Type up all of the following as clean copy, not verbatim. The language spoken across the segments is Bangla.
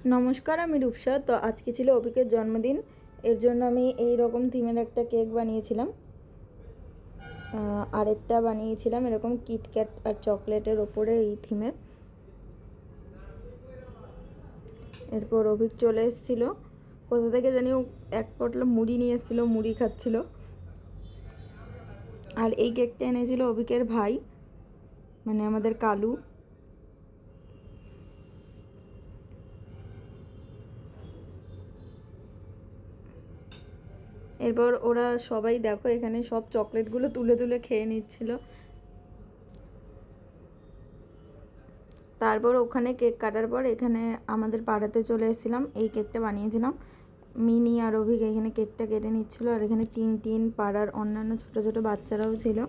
নমস্কার, আমি রূপসা। তো আজকে ছিল অভিকের জন্মদিন। এর জন্য আমি এই রকম থিমের একটা কেক বানিয়েছিলাম। আরেকটা বানিয়েছিলাম এরকম কিটক্যাট আর চকলেটের ওপরে এই থিমের। এরপর অভিক চলে এসেছিলো কোথা থেকে জানি, এক পটলা মুড়ি নিয়ে এসেছিলো, মুড়ি খাচ্ছিল। আর এই কেকটা এনেছিল অভিকের ভাই, মানে আমাদের কালু। এরপর ওরা সবাই দেখো এখানে সব চকলেটগুলো তুলে তুলে খেয়ে নিচ্ছিল। তারপর ওখানে কেক কাটার পর এখানে আমাদের পাড়াতে চলে এসেছিলাম, এই কেকটা বানিয়েছিলাম। মিনি আর অভিক এখানে কেকটা কেটে নিচ্ছিল, আর এখানে তিন পাড়ার অন্যান্য ছোট ছোট বাচ্চারাও ছিল।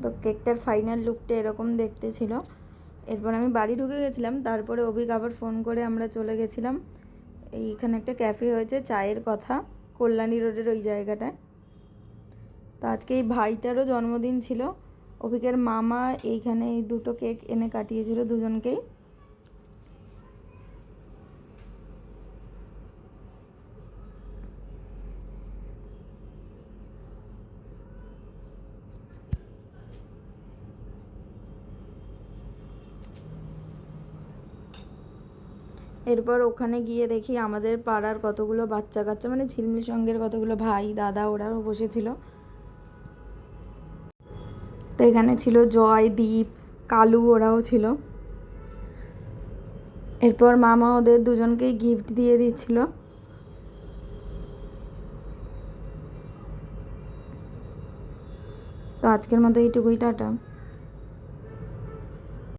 তো কেকটার ফাইনাল লুকটা এরকম দেখতে ছিল। এরপর আমি বাড়ি ঢুকে গেছিলাম। তারপরে অভিক আবার ফোন করে আমরা চলে গেছিলাম, এইখানে একটা ক্যাফে হয়েছে চায়ের কথা, কল্যাণী রোডের ওই জায়গাটায়। তো আজকে এই ভাইটারও জন্মদিন ছিল। অভিকের মামা এইখানে এই দুটো কেক এনে কাটিয়েছিল দুজনকেই। এরপর ওখানে গিয়ে দেখি আমাদের পাড়ার কতগুলো বাচ্চা কাচ্চা, মানে ঝিলমিল সঙ্গের কতগুলো ভাই দাদা, ওরাও বসেছিল। তো এখানে ছিল জয়, দীপ, কালু, ওরাও ছিল। এরপর মামা ওদের দুজনকেই গিফট দিয়ে দিচ্ছিল। তো আজকের মতো এইটুকুই, টাটা।